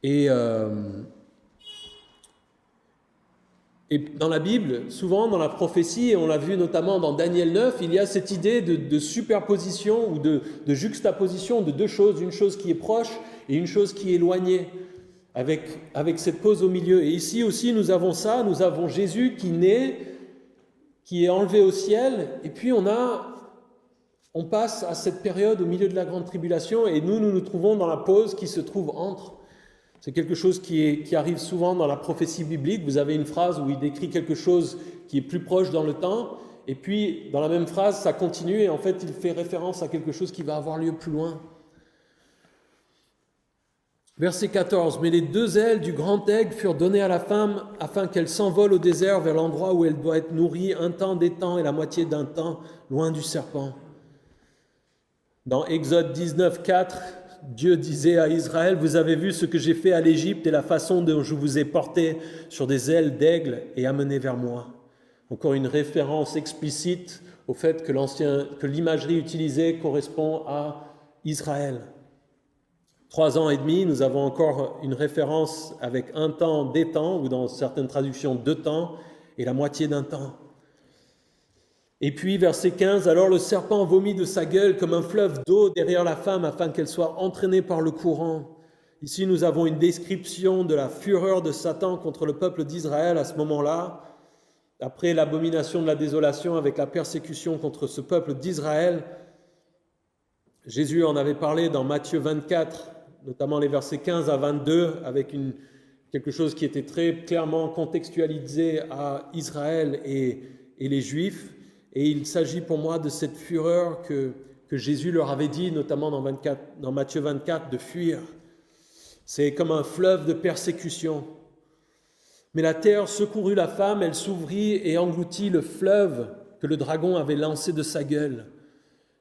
et Et dans la Bible, souvent dans la prophétie, et on l'a vu notamment dans Daniel 9, il y a cette idée de superposition ou de juxtaposition de deux choses, une chose qui est proche et une chose qui est éloignée, avec cette pause au milieu. Et ici aussi, nous avons ça, nous avons Jésus qui naît, qui est enlevé au ciel, et puis on passe à cette période au milieu de la grande tribulation, et nous nous trouvons dans la pause qui se trouve entre. C'est quelque chose qui arrive souvent dans la prophétie biblique. Vous avez une phrase où il décrit quelque chose qui est plus proche dans le temps, et puis dans la même phrase, ça continue, et en fait, il fait référence à quelque chose qui va avoir lieu plus loin. Verset 14. « Mais les deux ailes du grand aigle furent données à la femme afin qu'elle s'envole au désert vers l'endroit où elle doit être nourrie un temps, des temps et la moitié d'un temps, loin du serpent. » Dans Exode 19, 4, Dieu disait à Israël, « Vous avez vu ce que j'ai fait à l'Égypte et la façon dont je vous ai porté sur des ailes d'aigle et amené vers moi. » Encore une référence explicite au fait que l'imagerie utilisée correspond à Israël. 3 ans et demi, nous avons encore une référence avec un temps, des temps, ou dans certaines traductions, 2 temps, et la moitié d'un temps. Et puis, verset 15, « Alors le serpent vomit de sa gueule comme un fleuve d'eau derrière la femme afin qu'elle soit entraînée par le courant. » Ici, nous avons une description de la fureur de Satan contre le peuple d'Israël à ce moment-là, après l'abomination de la désolation avec la persécution contre ce peuple d'Israël. Jésus en avait parlé dans Matthieu 24, notamment les versets 15 à 22, avec quelque chose qui était très clairement contextualisé à Israël et les Juifs. Et il s'agit pour moi de cette fureur que Jésus leur avait dit, notamment dans Matthieu 24, de fuir. C'est comme un fleuve de persécution. Mais la terre secourut la femme, elle s'ouvrit et engloutit le fleuve que le dragon avait lancé de sa gueule.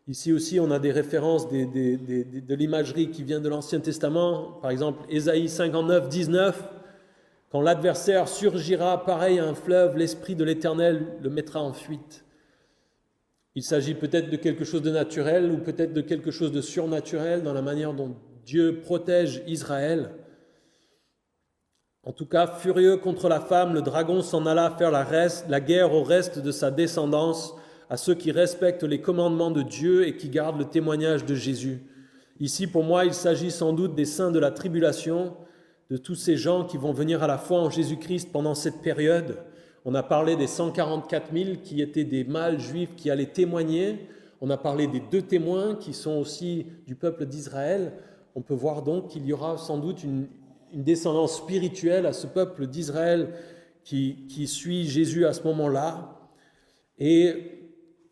Ici aussi, on a des références de l'imagerie qui vient de l'Ancien Testament. Par exemple, Ésaïe 59, 19, « Quand l'adversaire surgira pareil à un fleuve, l'Esprit de l'Éternel le mettra en fuite. » Il s'agit peut-être de quelque chose de naturel ou peut-être de quelque chose de surnaturel dans la manière dont Dieu protège Israël. En tout cas, furieux contre la femme, le dragon s'en alla faire la guerre au reste de sa descendance, à ceux qui respectent les commandements de Dieu et qui gardent le témoignage de Jésus. Ici, pour moi, il s'agit sans doute des saints de la tribulation, de tous ces gens qui vont venir à la foi en Jésus-Christ pendant cette période. On a parlé des 144 000 qui étaient des mâles juifs qui allaient témoigner. On a parlé des 2 témoins qui sont aussi du peuple d'Israël. On peut voir donc qu'il y aura sans doute une descendance spirituelle à ce peuple d'Israël qui suit Jésus à ce moment-là. Et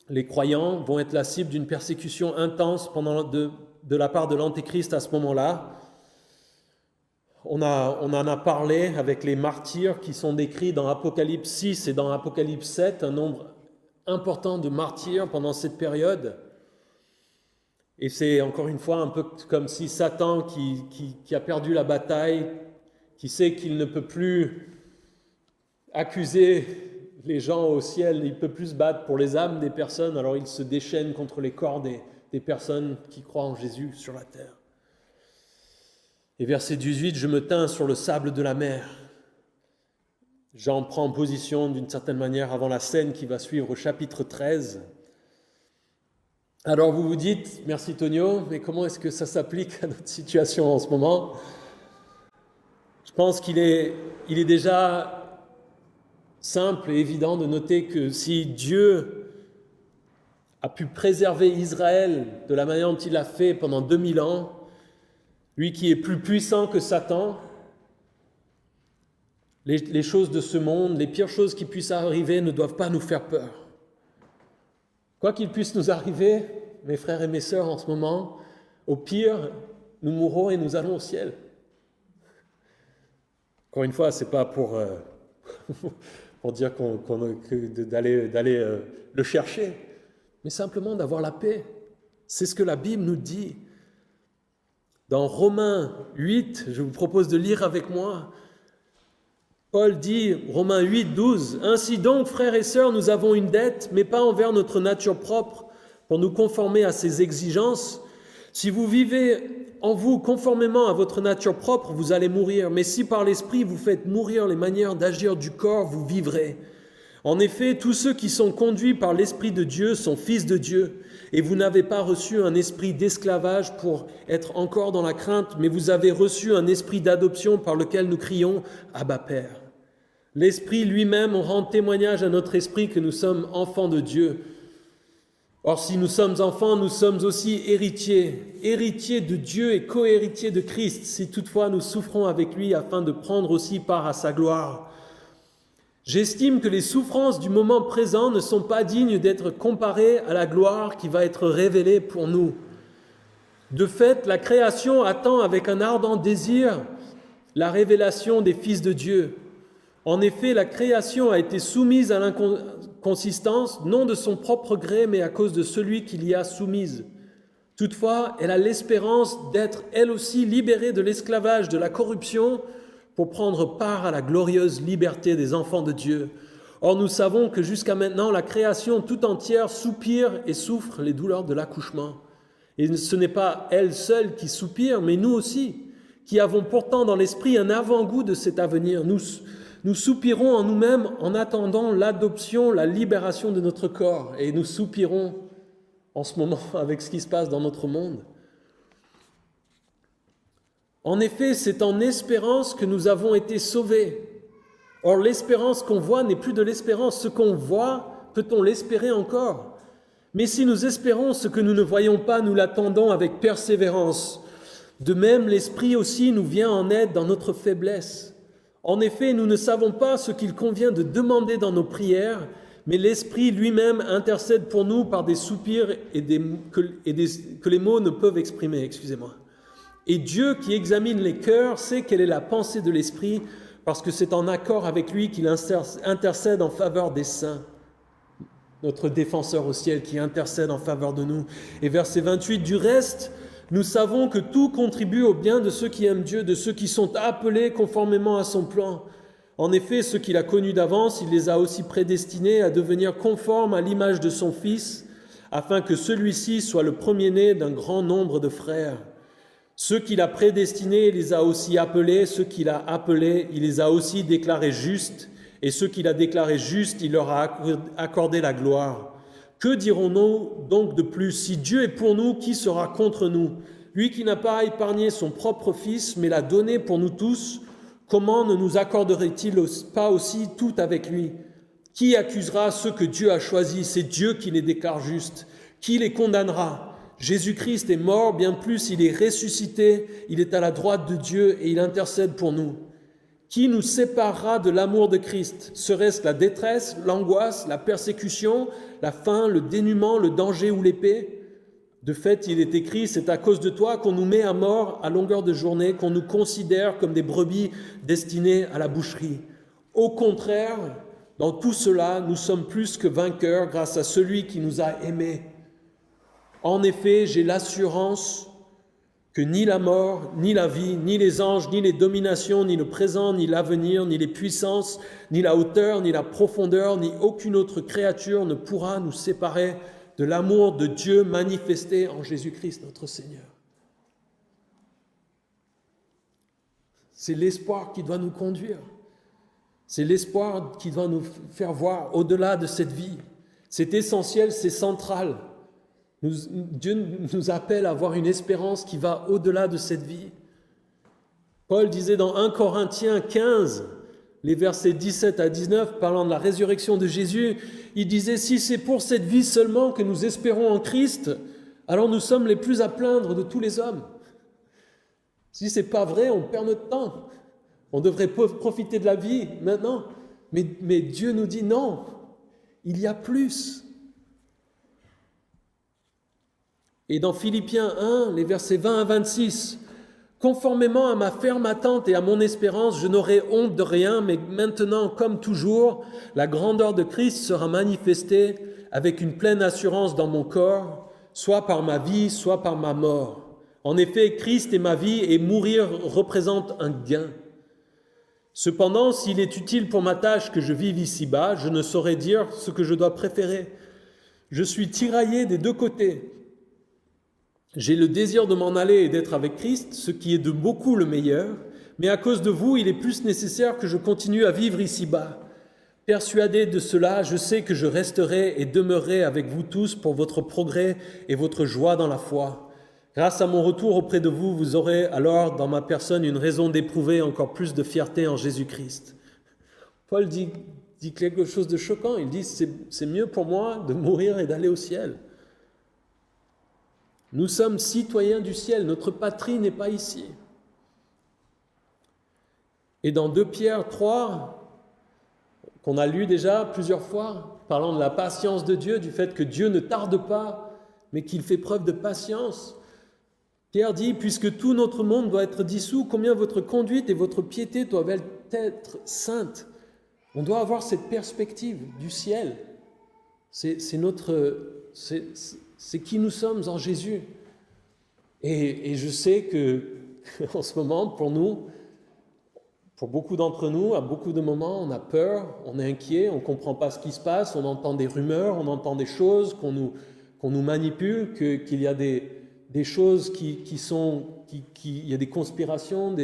les croyants vont être la cible d'une persécution intense de la part de l'Antéchrist à ce moment-là. On en a parlé avec les martyrs qui sont décrits dans Apocalypse 6 et dans Apocalypse 7, un nombre important de martyrs pendant cette période. Et c'est encore une fois un peu comme si Satan qui a perdu la bataille, qui sait qu'il ne peut plus accuser les gens au ciel, il ne peut plus se battre pour les âmes des personnes, alors il se déchaîne contre les corps des personnes qui croient en Jésus sur la terre. Et verset 18, « Je me tins sur le sable de la mer. » Jean prend position d'une certaine manière avant la scène qui va suivre au chapitre 13. Alors vous vous dites, merci Tonio, mais comment est-ce que ça s'applique à notre situation en ce moment ? Je pense qu'il est déjà simple et évident de noter que si Dieu a pu préserver Israël de la manière dont il l'a fait pendant 2000 ans, lui qui est plus puissant que Satan, les choses de ce monde, les pires choses qui puissent arriver ne doivent pas nous faire peur. Quoi qu'il puisse nous arriver, mes frères et mes sœurs en ce moment, au pire, nous mourrons et nous allons au ciel. Encore une fois, ce n'est pas pour dire d'aller le chercher, mais simplement d'avoir la paix. C'est ce que la Bible nous dit. Dans Romains 8, je vous propose de lire avec moi, Paul dit, Romains 8, 12, « Ainsi donc, frères et sœurs, nous avons une dette, mais pas envers notre nature propre, pour nous conformer à ses exigences. Si vous vivez en vous, conformément à votre nature propre, vous allez mourir. Mais si par l'Esprit vous faites mourir les manières d'agir du corps, vous vivrez. En effet, tous ceux qui sont conduits par l'Esprit de Dieu sont fils de Dieu. Et vous n'avez pas reçu un esprit d'esclavage pour être encore dans la crainte, mais vous avez reçu un esprit d'adoption par lequel nous crions « Abba Père ». L'Esprit lui-même rend témoignage à notre esprit que nous sommes enfants de Dieu. Or, si nous sommes enfants, nous sommes aussi héritiers, héritiers de Dieu et co-héritiers de Christ, si toutefois nous souffrons avec lui afin de prendre aussi part à sa gloire. J'estime que les souffrances du moment présent ne sont pas dignes d'être comparées à la gloire qui va être révélée pour nous. De fait, la création attend avec un ardent désir la révélation des fils de Dieu. En effet, la création a été soumise à l'inconsistance, non de son propre gré, mais à cause de celui qui l'y a soumise. Toutefois, elle a l'espérance d'être elle aussi libérée de l'esclavage, de la corruption, pour prendre part à la glorieuse liberté des enfants de Dieu. Or, nous savons que jusqu'à maintenant, la création tout entière soupire et souffre les douleurs de l'accouchement. Et ce n'est pas elle seule qui soupire, mais nous aussi, qui avons pourtant dans l'esprit un avant-goût de cet avenir. Nous soupirons en nous-mêmes en attendant l'adoption, la libération de notre corps. Et nous soupirons en ce moment avec ce qui se passe dans notre monde. En effet, c'est en espérance que nous avons été sauvés. Or, l'espérance qu'on voit n'est plus de l'espérance. Ce qu'on voit, peut-on l'espérer encore? Mais si nous espérons ce que nous ne voyons pas, nous l'attendons avec persévérance. De même, l'Esprit aussi nous vient en aide dans notre faiblesse. En effet, nous ne savons pas ce qu'il convient de demander dans nos prières, mais l'Esprit lui-même intercède pour nous par des soupirs que les mots ne peuvent exprimer. Et Dieu qui examine les cœurs sait quelle est la pensée de l'Esprit, parce que c'est en accord avec lui qu'il intercède en faveur des saints. Notre défenseur au ciel qui intercède en faveur de nous. Et verset 28, du reste, nous savons que tout contribue au bien de ceux qui aiment Dieu, de ceux qui sont appelés conformément à son plan. En effet, ceux qu'il a connus d'avance, il les a aussi prédestinés à devenir conformes à l'image de son Fils, afin que celui-ci soit le premier-né d'un grand nombre de frères. Ceux qu'il a prédestinés, il les a aussi appelés. Ceux qu'il a appelés, il les a aussi déclarés justes. Et ceux qu'il a déclarés justes, il leur a accordé la gloire. Que dirons-nous donc de plus? Si Dieu est pour nous, qui sera contre nous? Lui qui n'a pas épargné son propre Fils, mais l'a donné pour nous tous, comment ne nous accorderait-il pas aussi tout avec lui? Qui accusera ceux que Dieu a choisis? C'est Dieu qui les déclare justes. Qui les condamnera? Jésus-Christ est mort, bien plus, il est ressuscité, il est à la droite de Dieu et il intercède pour nous. Qui nous séparera de l'amour de Christ? Serait-ce la détresse, l'angoisse, la persécution, la faim, le dénuement, le danger ou l'épée? De fait, il est écrit, c'est à cause de toi qu'on nous met à mort à longueur de journée, qu'on nous considère comme des brebis destinées à la boucherie. Au contraire, dans tout cela, nous sommes plus que vainqueurs grâce à celui qui nous a aimés. En effet, j'ai l'assurance que ni la mort, ni la vie, ni les anges, ni les dominations, ni le présent, ni l'avenir, ni les puissances, ni la hauteur, ni la profondeur, ni aucune autre créature ne pourra nous séparer de l'amour de Dieu manifesté en Jésus-Christ notre Seigneur. C'est l'espoir qui doit nous conduire. C'est l'espoir qui doit nous faire voir au-delà de cette vie. C'est essentiel, c'est central. Dieu nous appelle à avoir une espérance qui va au-delà de cette vie. Paul disait dans 1 Corinthiens 15, les versets 17 à 19, parlant de la résurrection de Jésus, il disait « Si c'est pour cette vie seulement que nous espérons en Christ, alors nous sommes les plus à plaindre de tous les hommes. Si ce n'est pas vrai, on perd notre temps. On devrait profiter de la vie maintenant. Mais Dieu nous dit non, il y a plus. » Et dans Philippiens 1, les versets 20 à 26, « Conformément à ma ferme attente et à mon espérance, je n'aurai honte de rien, mais maintenant, comme toujours, la grandeur de Christ sera manifestée avec une pleine assurance dans mon corps, soit par ma vie, soit par ma mort. En effet, Christ est ma vie et mourir représente un gain. Cependant, s'il est utile pour ma tâche que je vive ici-bas, je ne saurais dire ce que je dois préférer. Je suis tiraillé des deux côtés. J'ai le désir de m'en aller et d'être avec Christ, ce qui est de beaucoup le meilleur, mais à cause de vous, il est plus nécessaire que je continue à vivre ici-bas. Persuadé de cela, je sais que je resterai et demeurerai avec vous tous pour votre progrès et votre joie dans la foi. Grâce à mon retour auprès de vous, vous aurez alors dans ma personne une raison d'éprouver encore plus de fierté en Jésus-Christ. Paul dit quelque chose de choquant. Il dit, c'est mieux pour moi de mourir et d'aller au ciel. Nous sommes citoyens du ciel, notre patrie n'est pas ici. Et dans 2 Pierre 3, qu'on a lu déjà plusieurs fois, parlant de la patience de Dieu, du fait que Dieu ne tarde pas, mais qu'il fait preuve de patience, Pierre dit, puisque tout notre monde doit être dissous, combien votre conduite et votre piété doivent être saintes. On doit avoir cette perspective du ciel. C'est qui nous sommes en Jésus. Et je sais que en ce moment, pour nous, pour beaucoup d'entre nous, à beaucoup de moments, on a peur, on est inquiet, on ne comprend pas ce qui se passe, on entend des rumeurs, on entend des choses, qu'on nous manipule, qu'il y a des choses il y a des conspirations.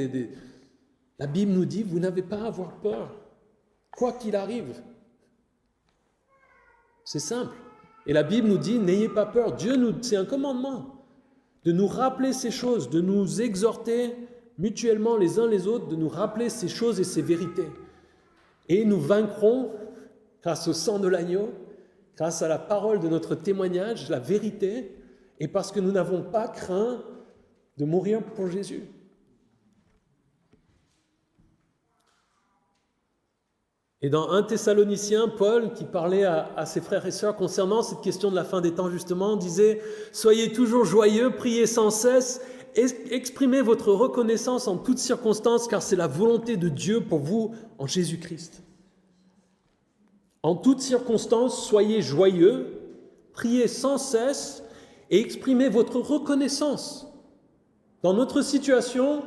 La Bible nous dit, vous n'avez pas à avoir peur, quoi qu'il arrive. C'est simple. Et la Bible nous dit, n'ayez pas peur. C'est un commandement de nous rappeler ces choses, de nous exhorter mutuellement les uns les autres, de nous rappeler ces choses et ces vérités. Et nous vaincrons, grâce au sang de l'agneau, grâce à la parole de notre témoignage, la vérité, et parce que nous n'avons pas craint de mourir pour Jésus. Et dans 1 Thessaloniciens, Paul, qui parlait à ses frères et sœurs concernant cette question de la fin des temps justement, disait « Soyez toujours joyeux, priez sans cesse, exprimez votre reconnaissance en toutes circonstances, car c'est la volonté de Dieu pour vous en Jésus-Christ. » En toutes circonstances, soyez joyeux, priez sans cesse et exprimez votre reconnaissance. Dans notre situation,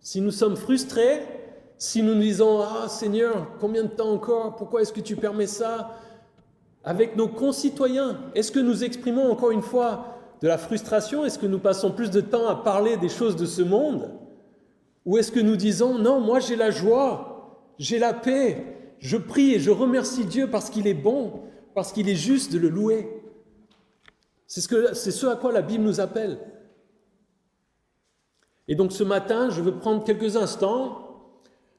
si nous sommes frustrés, si nous nous disons « Ah Seigneur, combien de temps encore? Pourquoi est-ce que tu permets ça ?» Avec nos concitoyens, est-ce que nous exprimons encore une fois de la frustration? Est-ce que nous passons plus de temps à parler des choses de ce monde? Ou est-ce que nous disons « Non, moi j'ai la joie, j'ai la paix, je prie et je remercie Dieu parce qu'il est bon, parce qu'il est juste de le louer. » C'est ce à quoi la Bible nous appelle. Et donc ce matin, je veux prendre quelques instants.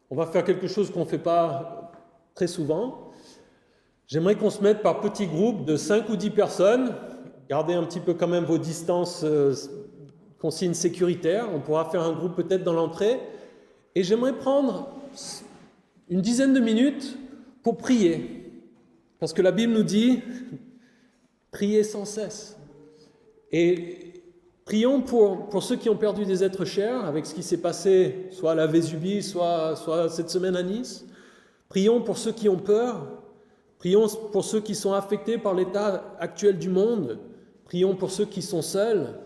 On va faire quelque chose qu'on ne fait pas très souvent. J'aimerais qu'on se mette par petits groupes de 5 ou 10 personnes. Gardez un petit peu quand même vos distances, consignes sécuritaires. On pourra faire un groupe peut-être dans l'entrée. Et j'aimerais prendre une dizaine de minutes pour prier. Parce que la Bible nous dit, priez sans cesse. Et prions pour ceux qui ont perdu des êtres chers, avec ce qui s'est passé, soit à la Vésubie, soit cette semaine à Nice. Prions pour ceux qui ont peur. Prions pour ceux qui sont affectés par l'état actuel du monde. Prions pour ceux qui sont seuls.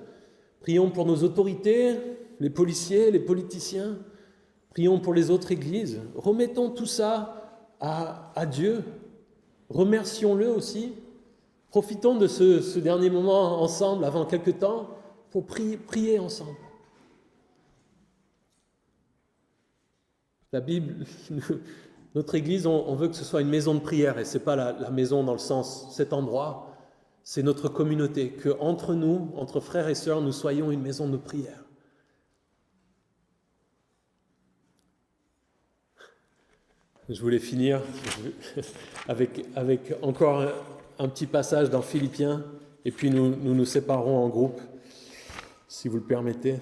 Prions pour nos autorités, les policiers, les politiciens. Prions pour les autres églises. Remettons tout ça à Dieu. Remercions-le aussi. Profitons de ce dernier moment ensemble avant quelque temps pour prier ensemble. La Bible, notre Église, on veut que ce soit une maison de prière, et ce n'est pas la maison dans le sens, cet endroit, c'est notre communauté, qu'entre nous, entre frères et sœurs, nous soyons une maison de prière. Je voulais finir avec encore un petit passage dans Philippiens, et puis nous séparons en groupe, si vous le permettez.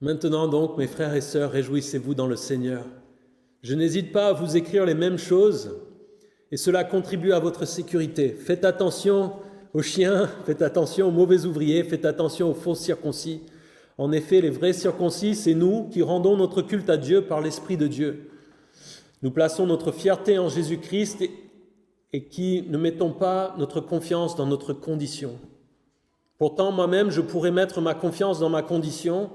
Maintenant donc, mes frères et sœurs, réjouissez-vous dans le Seigneur. Je n'hésite pas à vous écrire les mêmes choses, et cela contribue à votre sécurité. Faites attention aux chiens, faites attention aux mauvais ouvriers, faites attention aux faux circoncis. En effet, les vrais circoncis, c'est nous qui rendons notre culte à Dieu par l'Esprit de Dieu. Nous plaçons notre fierté en Jésus-Christ et qui ne mettons pas notre confiance dans notre condition. Pourtant, moi-même, je pourrais mettre ma confiance dans ma condition,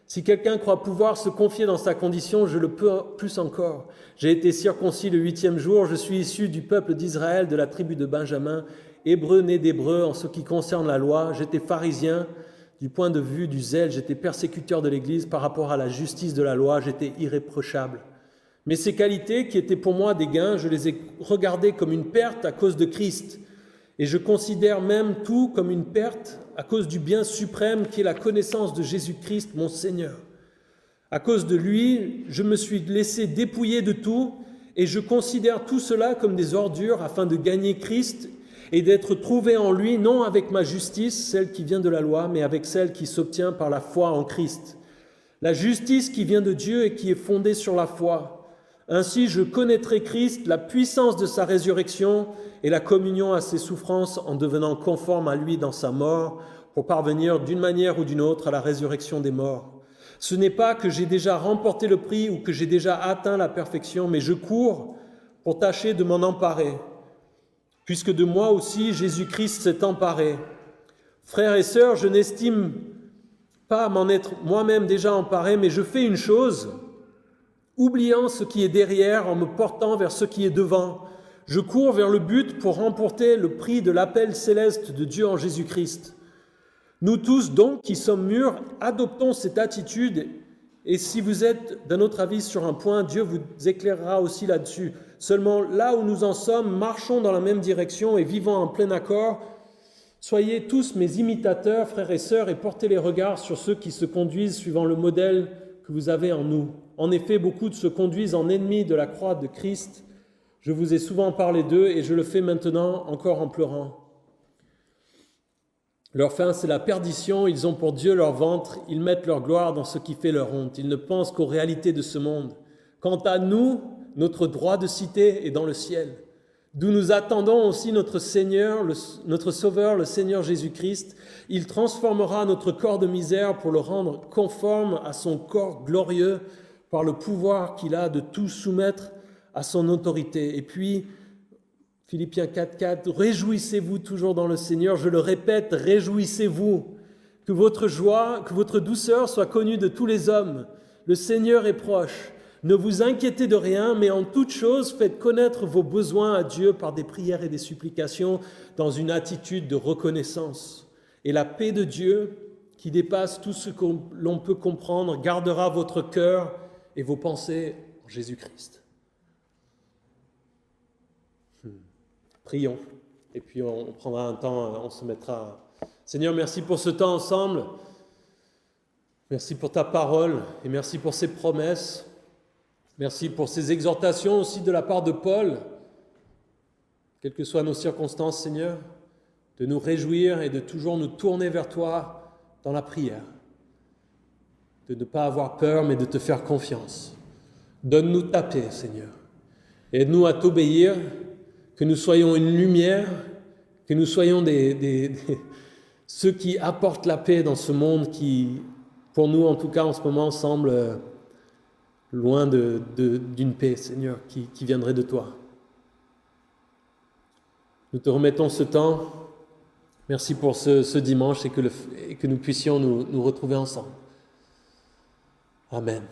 Si quelqu'un croit pouvoir se confier dans sa condition, je le peux plus encore. J'ai été circoncis le 8e jour, je suis issu du peuple d'Israël, de la tribu de Benjamin, hébreu né d'hébreu en ce qui concerne la loi. J'étais pharisien du point de vue du zèle, j'étais persécuteur de l'Église par rapport à la justice de la loi, j'étais irréprochable. Mais ces qualités qui étaient pour moi des gains, je les ai regardées comme une perte à cause de Christ. Et je considère même tout comme une perte à cause du bien suprême qui est la connaissance de Jésus-Christ, mon Seigneur. À cause de lui, je me suis laissé dépouiller de tout et je considère tout cela comme des ordures afin de gagner Christ et d'être trouvé en lui, non avec ma justice, celle qui vient de la loi, mais avec celle qui s'obtient par la foi en Christ. La justice qui vient de Dieu et qui est fondée sur la foi. Ainsi, je connaîtrai Christ, la puissance de sa résurrection et la communion à ses souffrances en devenant conforme à lui dans sa mort pour parvenir d'une manière ou d'une autre à la résurrection des morts. Ce n'est pas que j'ai déjà remporté le prix ou que j'ai déjà atteint la perfection, mais je cours pour tâcher de m'en emparer, puisque de moi aussi Jésus-Christ s'est emparé. Frères et sœurs, je n'estime pas m'en être moi-même déjà emparé, mais je fais une chose, oubliant ce qui est derrière en me portant vers ce qui est devant. Je cours vers le but pour remporter le prix de l'appel céleste de Dieu en Jésus-Christ. Nous tous donc qui sommes mûrs, adoptons cette attitude et si vous êtes d'un autre avis sur un point, Dieu vous éclairera aussi là-dessus. Seulement là où nous en sommes, marchons dans la même direction et vivons en plein accord. Soyez tous mes imitateurs, frères et sœurs, et portez les regards sur ceux qui se conduisent suivant le modèle que vous avez en nous. En effet, beaucoup se conduisent en ennemis de la croix de Christ. Je vous ai souvent parlé d'eux et je le fais maintenant encore en pleurant. Leur fin, c'est la perdition. Ils ont pour Dieu leur ventre. Ils mettent leur gloire dans ce qui fait leur honte. Ils ne pensent qu'aux réalités de ce monde. Quant à nous, notre droit de cité est dans le ciel, d'où nous attendons aussi notre Seigneur, notre Sauveur, le Seigneur Jésus-Christ. Il transformera notre corps de misère pour le rendre conforme à son corps glorieux par le pouvoir qu'il a de tout soumettre à son autorité. Et puis, Philippiens 4,4, réjouissez-vous toujours dans le Seigneur. Je le répète, réjouissez-vous. Que votre joie, que votre douceur soit connue de tous les hommes. Le Seigneur est proche. Ne vous inquiétez de rien, mais en toute chose, faites connaître vos besoins à Dieu par des prières et des supplications dans une attitude de reconnaissance. Et la paix de Dieu, qui dépasse tout ce que l'on peut comprendre, gardera votre cœur et vos pensées en Jésus-Christ. Prions, et puis on prendra un temps, on se mettra... Seigneur, merci pour ce temps ensemble. Merci pour ta parole et merci pour ces promesses. Merci pour ces exhortations aussi de la part de Paul, quelles que soient nos circonstances, Seigneur, de nous réjouir et de toujours nous tourner vers toi dans la prière, de ne pas avoir peur, mais de te faire confiance. Donne-nous ta paix, Seigneur. Aide-nous à t'obéir, que nous soyons une lumière, que nous soyons ceux qui apportent la paix dans ce monde qui, pour nous en tout cas en ce moment, semble loin d'une paix, Seigneur, qui viendrait de toi. Nous te remettons ce temps. Merci pour ce dimanche et que nous puissions nous retrouver ensemble. Amen.